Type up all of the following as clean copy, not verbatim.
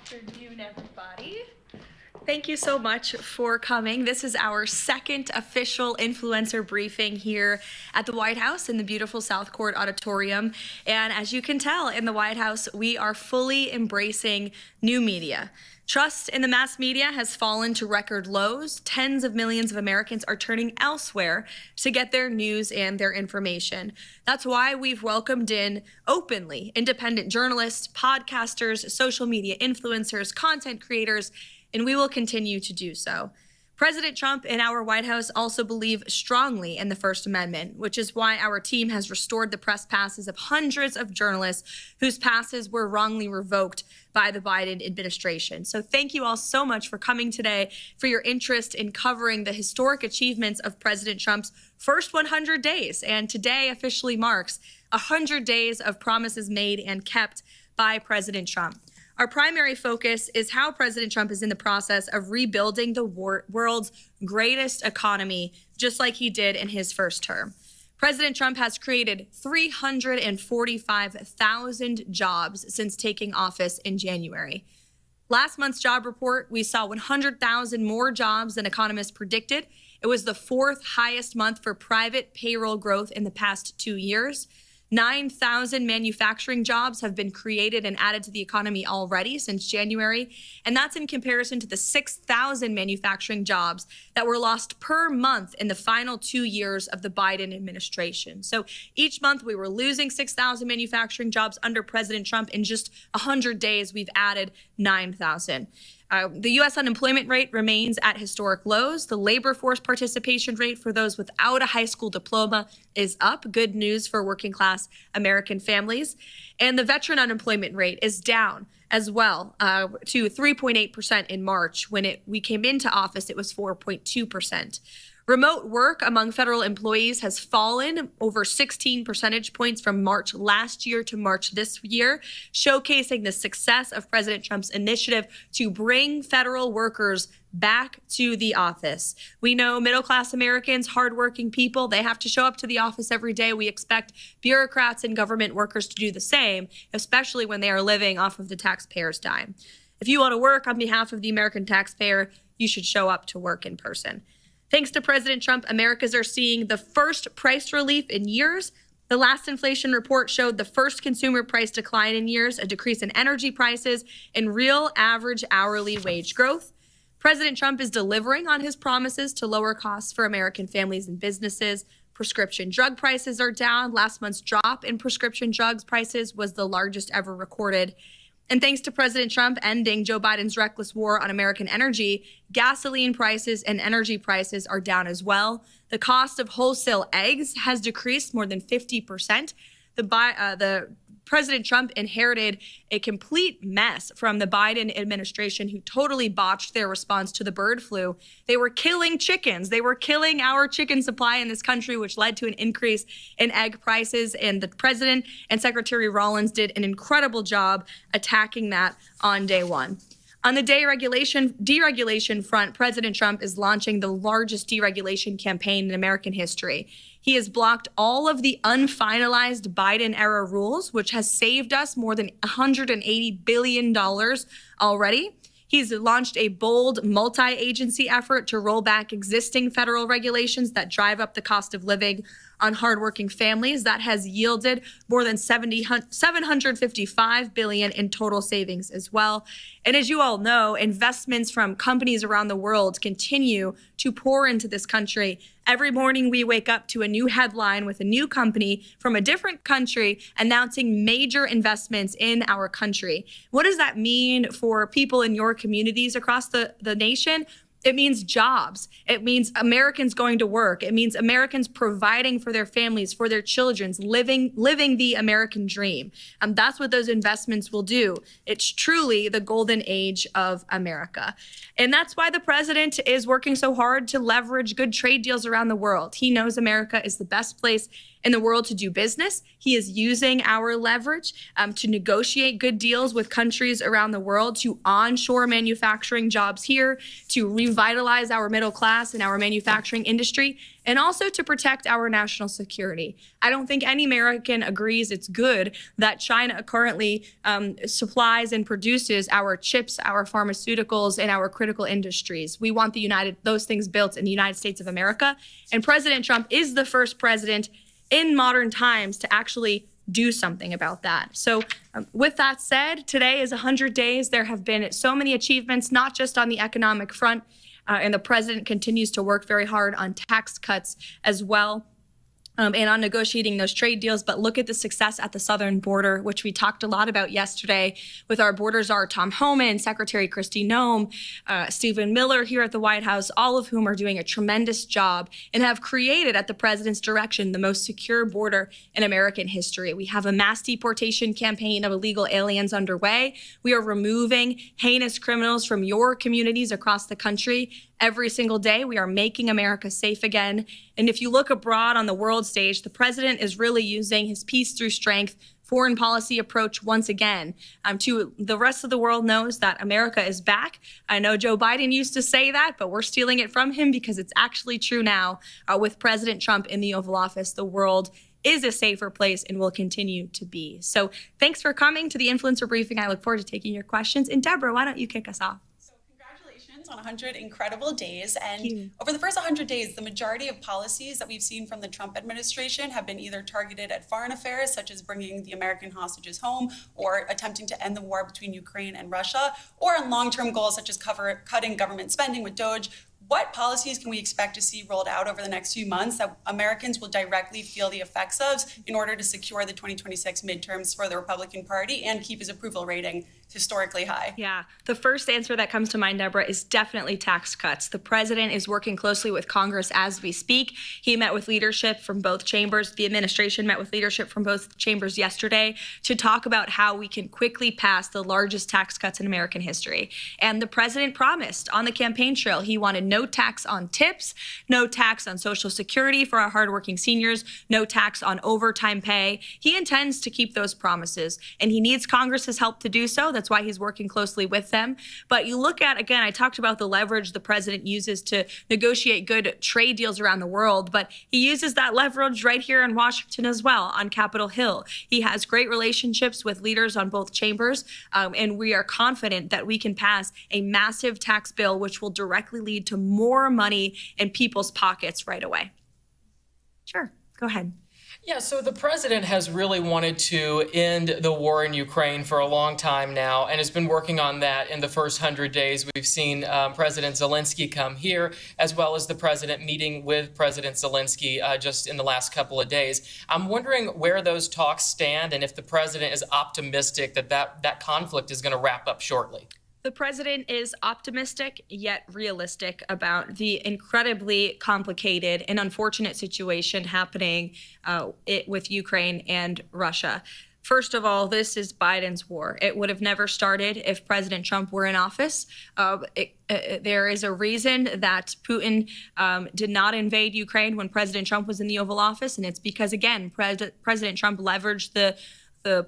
afternoon, everybody. Thank you so much for coming. This is our second official influencer briefing here at the White House in the beautiful South Court Auditorium. And as you can tell, in the White House, we are fully embracing new media. Trust in the mass media has fallen to record lows. Tens of millions of Americans are turning elsewhere to get their news and their information. That's why we've welcomed in openly independent journalists, podcasters, social media influencers, content creators, and we will continue to do so. President Trump and our White House also believe strongly in the First Amendment, which is why our team has restored the press passes of hundreds of journalists whose passes were wrongly revoked by the Biden administration. So thank you all so much for coming today, for your interest in covering the historic achievements of President Trump's first 100 days. And today officially marks 100 days of promises made and kept by President Trump. Our primary focus is how President Trump is in the process of rebuilding the world's greatest economy, just like he did in his first term. President Trump has created 345,000 jobs since taking office in January. Last month's job report, we saw 100,000 more jobs than economists predicted. It was the fourth highest month for private payroll growth in the past 2 years. 9,000 manufacturing jobs have been created and added to the economy already since January, and that's in comparison to the 6,000 manufacturing jobs that were lost per month in the final 2 years of the Biden administration. So each month we were losing 6,000 manufacturing jobs under President Trump. In just 100 days, we've added 9,000. The U.S. unemployment rate remains at historic lows. The labor force participation rate for those without a high school diploma is up. Good news for working class American families. And the veteran unemployment rate is down as well to 3.8% in March. When we came into office, it was 4.2%. Remote work among federal employees has fallen over 16 percentage points from March last year to March this year, showcasing the success of President Trump's initiative to bring federal workers back to the office. We know middle-class Americans, hardworking people, they have to show up to the office every day. We expect bureaucrats and government workers to do the same, especially when they are living off of the taxpayer's dime. If you want to work on behalf of the American taxpayer, you should show up to work in person. Thanks to President Trump, Americans are seeing the first price relief in years. The last inflation report showed the first consumer price decline in years, a decrease in energy prices, and real average hourly wage growth. President Trump is delivering on his promises to lower costs for American families and businesses. Prescription drug prices are down. Last month's drop in prescription drugs prices was the largest ever recorded. And thanks to President Trump ending Joe Biden's reckless war on American energy, gasoline prices and energy prices are down as well. The cost of wholesale eggs has decreased more than 50%. The President Trump inherited a complete mess from the Biden administration, who totally botched their response to the bird flu. They were killing chickens. They were killing our chicken supply in this country, which led to an increase in egg prices. And the president and Secretary Rollins did an incredible job attacking that on day one. On the deregulation front, President Trump is launching the largest deregulation campaign in American history. He has blocked all of the unfinalized Biden-era rules, which has saved us more than $180 billion already. He's launched a bold multi-agency effort to roll back existing federal regulations that drive up the cost of living on hardworking families. That has yielded more than $755 billion in total savings as well. And as you all know, investments from companies around the world continue to pour into this country. Every morning we wake up to a new headline with a new company from a different country announcing major investments in our country. What does that mean for people in your communities across the nation? It means jobs. It means Americans going to work. It means Americans providing for their families, for their children, living the American dream. And that's what those investments will do. It's truly the golden age of America. And that's why the president is working so hard to leverage good trade deals around the world. He knows America is the best place in the world to do business. He is using our leverage to negotiate good deals with countries around the world, to onshore manufacturing jobs here, to revitalize our middle class and our manufacturing industry, and also to protect our national security. I don't think any American agrees it's good that China currently supplies and produces our chips, our pharmaceuticals, and our critical industries. We want those things built in the United States of America. And President Trump is the first president in modern times to actually do something about that. So with that said, today is 100 days. There have been so many achievements, not just on the economic front, and the president continues to work very hard on tax cuts as well. And on negotiating those trade deals, but look at the success at the southern border, which we talked a lot about yesterday with our border czar, Tom Homan, Secretary Kristi Noem, Stephen Miller here at the White House, all of whom are doing a tremendous job and have created, at the president's direction, the most secure border in American history. We have a mass deportation campaign of illegal aliens underway. We are removing heinous criminals from your communities across the country. Every single day, we are making America safe again. And if you look abroad on the world stage, the president is really using his peace through strength foreign policy approach once again. To the rest of the world knows that America is back. I know Joe Biden used to say that, but we're stealing it from him because it's actually true now. With President Trump in the Oval Office, the world is a safer place and will continue to be. So thanks for coming to the Influencer Briefing. I look forward to taking your questions. And Deborah, why don't you kick us off? On 100 incredible days. And over the first 100 days, the majority of policies that we've seen from the Trump administration have been either targeted at foreign affairs, such as bringing the American hostages home or attempting to end the war between Ukraine and Russia, or on long-term goals such as cutting government spending with DOGE. What policies can we expect to see rolled out over the next few months that Americans will directly feel the effects of in order to secure the 2026 midterms for the Republican Party and keep his approval rating historically high? Yeah, the first answer that comes to mind, Deborah, is definitely tax cuts. The president is working closely with Congress as we speak. He met with leadership from both chambers. The administration met with leadership from both chambers yesterday to talk about how we can quickly pass the largest tax cuts in American history. And the president promised on the campaign trail he wanted no tax on tips, no tax on Social Security for our hardworking seniors, no tax on overtime pay. He intends to keep those promises, and he needs Congress's help to do so. That's why he's working closely with them. But you look at, again, I talked about the leverage the president uses to negotiate good trade deals around the world, but he uses that leverage right here in Washington as well on Capitol Hill. He has great relationships with leaders on both chambers, and we are confident that we can pass a massive tax bill which will directly lead to more money in people's pockets right away. Sure, go ahead. Yeah, so the president has really wanted to end the war in Ukraine for a long time now and has been working on that in the first 100 days. We've seen President Zelensky come here, as well as the president meeting with President Zelensky just in the last couple of days. I'm wondering where those talks stand and if the president is optimistic that conflict is going to wrap up shortly. The president is optimistic yet realistic about the incredibly complicated and unfortunate situation happening with Ukraine and Russia. First of all, this is Biden's war. It would have never started if President Trump were in office. There is a reason that Putin did not invade Ukraine when President Trump was in the Oval Office, and it's because, again, President Trump leveraged the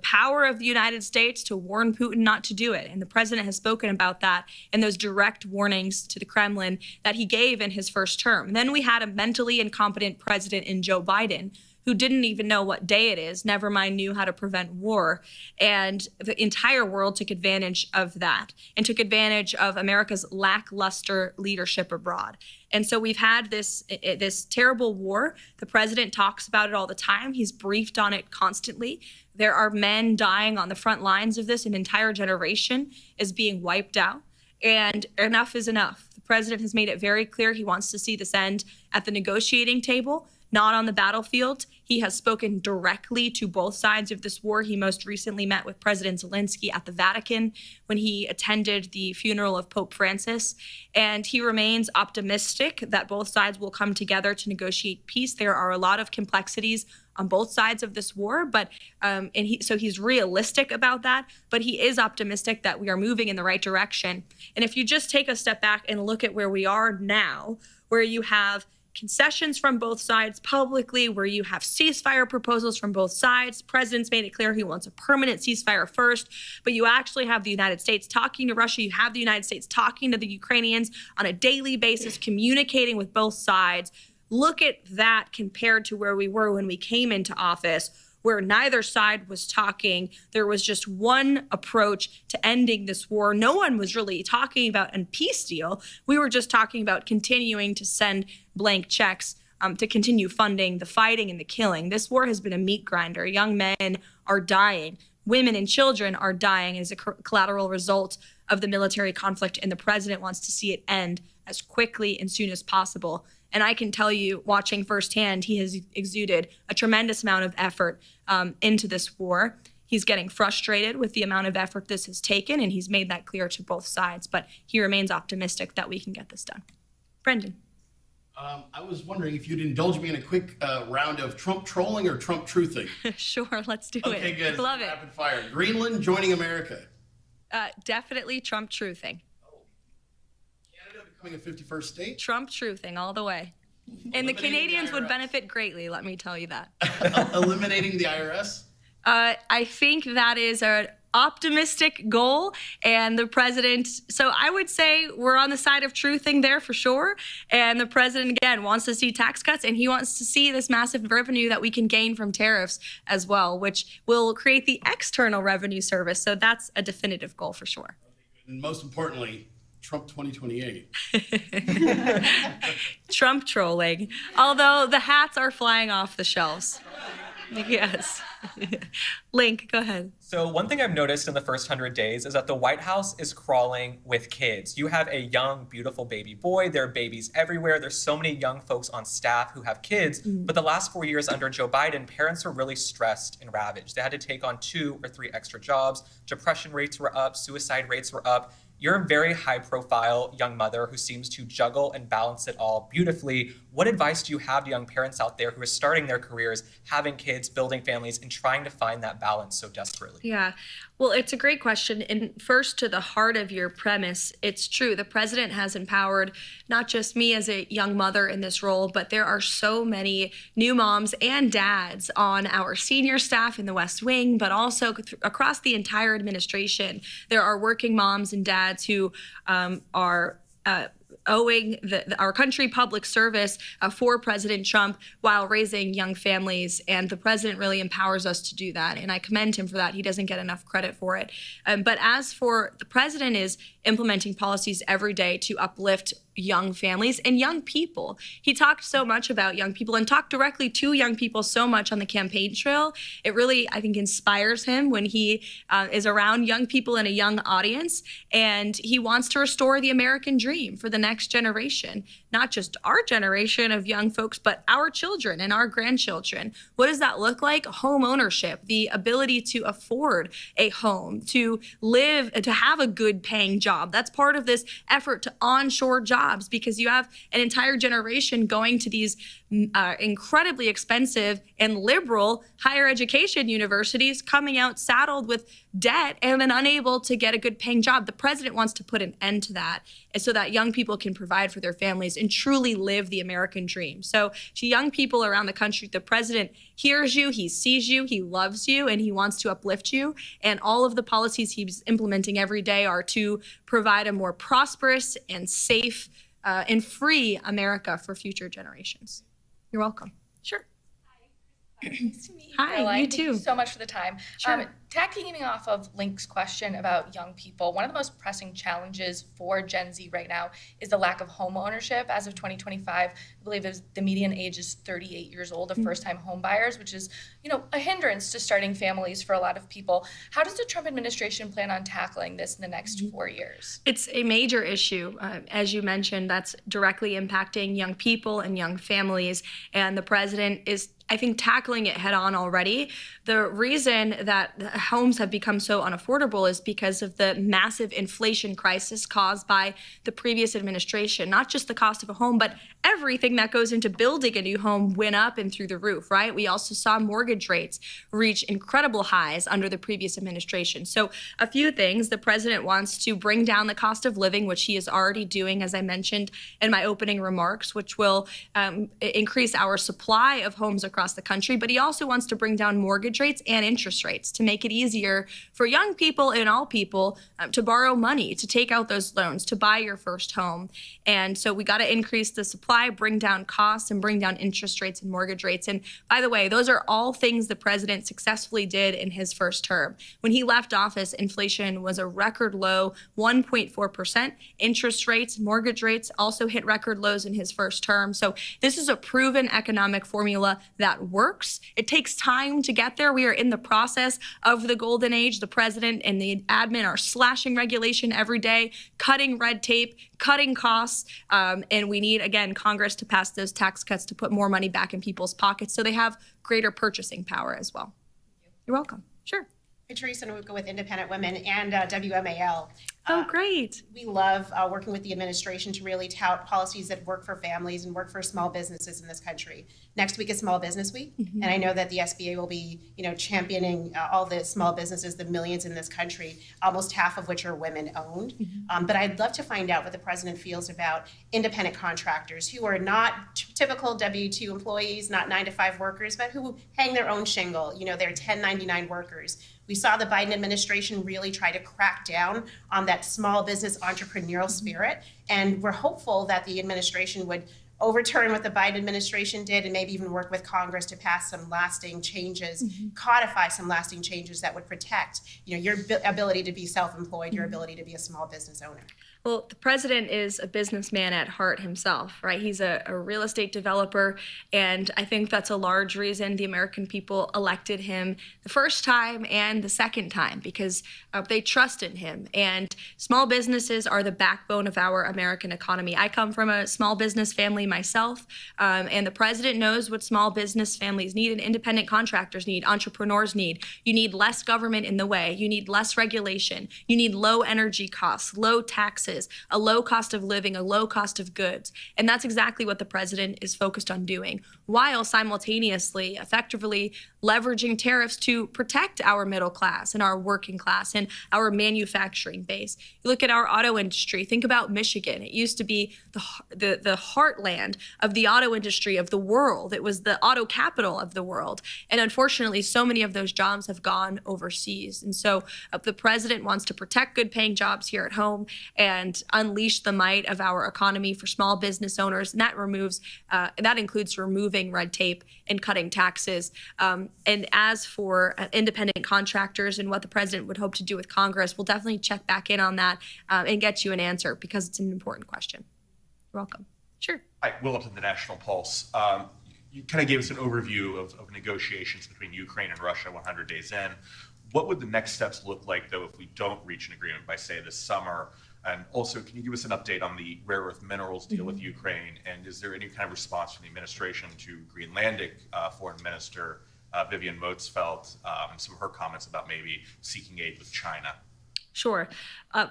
power of the United States to warn Putin not to do it. And the president has spoken about that in those direct warnings to the Kremlin that he gave in his first term. And then we had a mentally incompetent president in Joe Biden who didn't even know what day it is, never mind knew how to prevent war. And the entire world took advantage of that and took advantage of America's lackluster leadership abroad. And so we've had this terrible war. The president talks about it all the time. He's briefed on it constantly. There are men dying on the front lines of this. An entire generation is being wiped out. And enough is enough. The president has made it very clear he wants to see this end at the negotiating table, not on the battlefield. He has spoken directly to both sides of this war. He most recently met with President Zelensky at the Vatican when he attended the funeral of Pope Francis. And he remains optimistic that both sides will come together to negotiate peace. There are a lot of complexities on both sides of this war, but so he's realistic about that, but he is optimistic that we are moving in the right direction. And if you just take a step back and look at where we are now, where you have concessions from both sides publicly, where you have ceasefire proposals from both sides. The president's made it clear he wants a permanent ceasefire first, but you actually have the United States talking to Russia. You have the United States talking to the Ukrainians on a daily basis, communicating with both sides. Look at that compared to where we were when we came into office, where neither side was talking. There was just one approach to ending this war. No one was really talking about a peace deal. We were just talking about continuing to send blank checks to continue funding the fighting and the killing. This war has been a meat grinder. Young men are dying. Women and children are dying as a collateral result of the military conflict, and the president wants to see it end as quickly and soon as possible. And I can tell you, watching firsthand, he has exuded a tremendous amount of effort into this war. He's getting frustrated with the amount of effort this has taken, and he's made that clear to both sides. But he remains optimistic that we can get this done. Brendan. I was wondering if you'd indulge me in a quick round of Trump trolling or Trump truthing. Sure, let's do it. Okay, good. Love it. Rapid fire. Greenland joining America. Definitely Trump truthing. Canada becoming a 51st state. Trump truthing all the way. And the Canadians would benefit greatly, let me tell you that. Eliminating the IRS. I think that is an optimistic goal, and the president, so I would say we're on the side of truthing there for sure. And the president, again, wants to see tax cuts, and he wants to see this massive revenue that we can gain from tariffs as well, which will create the external revenue service. So that's a definitive goal for sure. And most importantly, Trump 2028. Trump trolling, although the hats are flying off the shelves. Yes. Link, go ahead. So one thing I've noticed in the first 100 days is that the White House is crawling with kids. You have a young, beautiful baby boy. There are babies everywhere. There's so many young folks on staff who have kids. But the last 4 years under Joe Biden, parents were really stressed and ravaged. They had to take on 2 or 3 extra jobs. Depression rates were up. Suicide rates were up. You're a very high-profile young mother who seems to juggle and balance it all beautifully. What advice do you have to young parents out there who are starting their careers, having kids, building families, and trying to find that balance so desperately? Yeah, well, it's a great question. And first, to the heart of your premise, it's true. The president has empowered not just me as a young mother in this role, but there are so many new moms and dads on our senior staff in the West Wing, but also across the entire administration. There are working moms and dads who are owing our country public service for President Trump while raising young families. And the president really empowers us to do that. And I commend him for that. He doesn't get enough credit for it. But as for the president is implementing policies every day to uplift young families and young people. He talked so much about young people and talked directly to young people so much on the campaign trail. It really, I think, inspires him when he is around young people in a young audience. And he wants to restore the American dream for the next generation, not just our generation of young folks, but our children and our grandchildren. What does that look like? Home ownership, the ability to afford a home, to live, to have a good paying job. That's part of this effort to onshore jobs, because you have an entire generation going to these incredibly expensive and liberal higher education universities, coming out saddled with debt and then unable to get a good paying job. The president wants to put an end to that so that young people can provide for their families and truly live the American dream. So to young people around the country, the president hears you, he sees you, he loves you, and he wants to uplift you. And all of the policies he's implementing every day are to provide a more prosperous and safe and free America for future generations. You're welcome. Sure. Nice to meet you, Hi, Caroline. you Thank too. you so much for the time. Sure. Tagging off of Link's question about young people, one of the most pressing challenges for Gen Z right now is the lack of home ownership. As of 2025, I believe the median age is 38 years old of first-time home buyers, which is, a hindrance to starting families for a lot of people. How does the Trump administration plan on tackling this in the next 4 years? It's a major issue. As you mentioned, that's directly impacting young people and young families. And the president is I think, tackling it head on already. The reason that homes have become so unaffordable is because of the massive inflation crisis caused by the previous administration. Not just the cost of a home, but everything that goes into building a new home went up and through the roof, right? We also saw mortgage rates reach incredible highs under the previous administration. So a few things. The president wants to bring down the cost of living, which he is already doing, as I mentioned in my opening remarks, which will increase our supply of homes across the country. But he also wants to bring down mortgage rates and interest rates to make it easier for young people and all people to borrow money, to take out those loans, to buy your first home. And so we got to increase the supply, bring down costs, and bring down interest rates and mortgage rates. And by the way, those are all things the president successfully did in his first term. When he left office, inflation was a record low, 1.4%. Interest rates, mortgage rates also hit record lows in his first term. So this is a proven economic formula that works. It takes time to get there. We are in the process of the golden age. The president and the admin are slashing regulation every day, cutting red tape, cutting costs, and we need, again, Congress to pass those tax cuts to put more money back in people's pockets so they have greater purchasing power as well. You're welcome. Sure. Teresa Nwuka with Independent Women and WMAL. Oh, great. We love working with the administration to really tout policies that work for families and work for small businesses in this country. Next week is Small Business Week, and I know that the SBA will be, championing all the small businesses, the millions in this country, almost half of which are women-owned. But I'd love to find out what the president feels about independent contractors who are not typical W-2 employees, not 9-to-5 workers, but who hang their own shingle. They're 1099 workers. We saw the Biden administration really try to crack down on that small business entrepreneurial spirit, and we're hopeful that the administration would overturn what the Biden administration did and maybe even work with Congress to pass some lasting changes, codify some lasting changes that would protect, your ability to be self-employed, your ability to be a small business owner. Well, the president is a businessman at heart himself, right? He's a real estate developer, and I think that's a large reason the American people elected him the first time and the second time, because they trust in him. And small businesses are the backbone of our American economy. I come from a small business family myself, and the president knows what small business families need and independent contractors need, entrepreneurs need. You need less government in the way. You need less regulation. You need low energy costs, low taxes, a low cost of living, a low cost of goods. And that's exactly what the president is focused on doing, while simultaneously, effectively leveraging tariffs to protect our middle class and our working class and our manufacturing base. You look at our auto industry, think about Michigan. It used to be the heartland of the auto industry of the world. It was the auto capital of the world. And unfortunately, so many of those jobs have gone overseas. And so the president wants to protect good paying jobs here at home and unleash the might of our economy for small business owners. And that includes removing red tape and cutting taxes. And as for independent contractors and what the president would hope to do with Congress, we'll definitely check back in on that and get you an answer, because it's an important question. You're welcome. Sure. Hi, Will Upton, the National Pulse. You kind of gave us an overview of negotiations between Ukraine and Russia 100 days in. What would the next steps look like, though, if we don't reach an agreement by, say, this summer? And also, can you give us an update on the rare earth minerals deal with Ukraine? And is there any kind of response from the administration to Greenlandic Foreign Minister Vivian Motzfeldt, some of her comments about maybe seeking aid with China? Sure.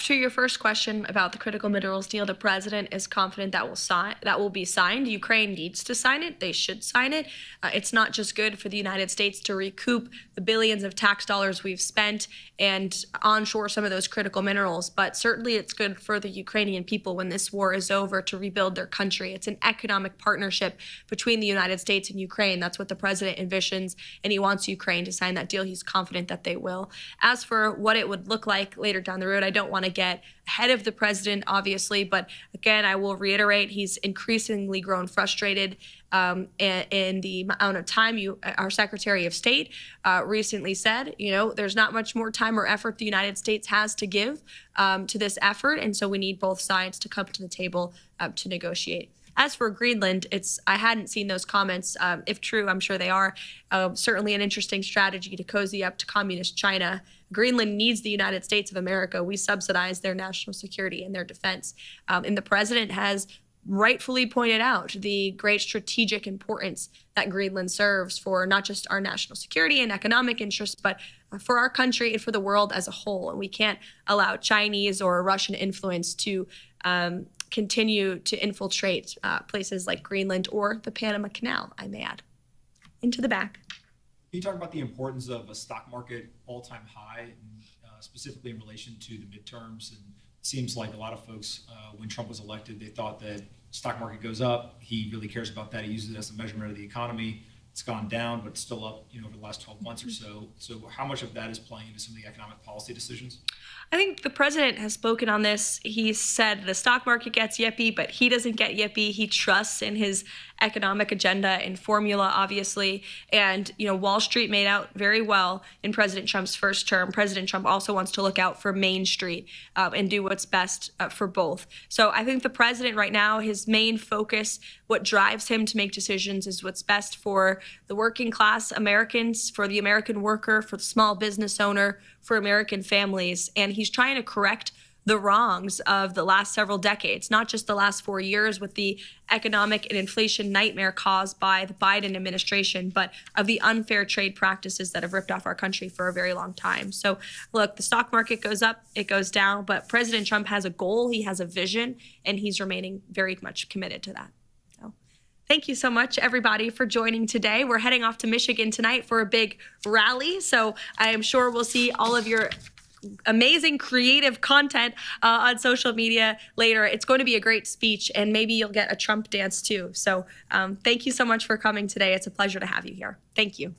To your first question about the critical minerals deal, the president is confident that will be signed. Ukraine needs to sign it. They should sign it. It's not just good for the United States to recoup the billions of tax dollars we've spent and onshore some of those critical minerals, but certainly it's good for the Ukrainian people when this war is over to rebuild their country. It's an economic partnership between the United States and Ukraine. That's what the president envisions, and he wants Ukraine to sign that deal. He's confident that they will. As for what it would look like later down the road, I don't want to get ahead of the president, obviously, but again, I will reiterate, he's increasingly grown frustrated in the amount of time our Secretary of State recently said, there's not much more time or effort the United States has to give to this effort, and so we need both sides to come to the table to negotiate. As for Greenland, I hadn't seen those comments. If true, I'm sure they are. Certainly an interesting strategy to cozy up to communist China. Greenland needs the United States of America. We subsidize their national security and their defense. And the president has rightfully pointed out the great strategic importance that Greenland serves for not just our national security and economic interests, but for our country and for the world as a whole. And we can't allow Chinese or Russian influence to continue to infiltrate places like Greenland or the Panama Canal, I may add. Into the back. Can you talk about the importance of a stock market all-time high, specifically in relation to the midterms? And it seems like a lot of folks, when Trump was elected, they thought that stock market goes up. He really cares about that. He uses it as a measurement of the economy. It's gone down, but it's still up, over the last 12 months or so. So how much of that is playing into some of the economic policy decisions? I think the president has spoken on this. He said the stock market gets yippee, but he doesn't get yippee. He trusts in his economic agenda and formula, obviously. And, Wall Street made out very well in President Trump's first term. President Trump also wants to look out for Main Street and do what's best for both. So I think the president right now, his main focus, what drives him to make decisions is what's best for the working class Americans, for the American worker, for the small business owner, for American families. And he's trying to correct the wrongs of the last several decades, not just the last 4 years with the economic and inflation nightmare caused by the Biden administration, but of the unfair trade practices that have ripped off our country for a very long time. So look, the stock market goes up, it goes down, but President Trump has a goal, he has a vision, and he's remaining very much committed to that. So thank you so much, everybody, for joining today. We're heading off to Michigan tonight for a big rally, so I am sure we'll see all of your amazing creative content on social media later. It's going to be a great speech, and maybe you'll get a Trump dance too. So thank you so much for coming today. It's a pleasure to have you here. Thank you.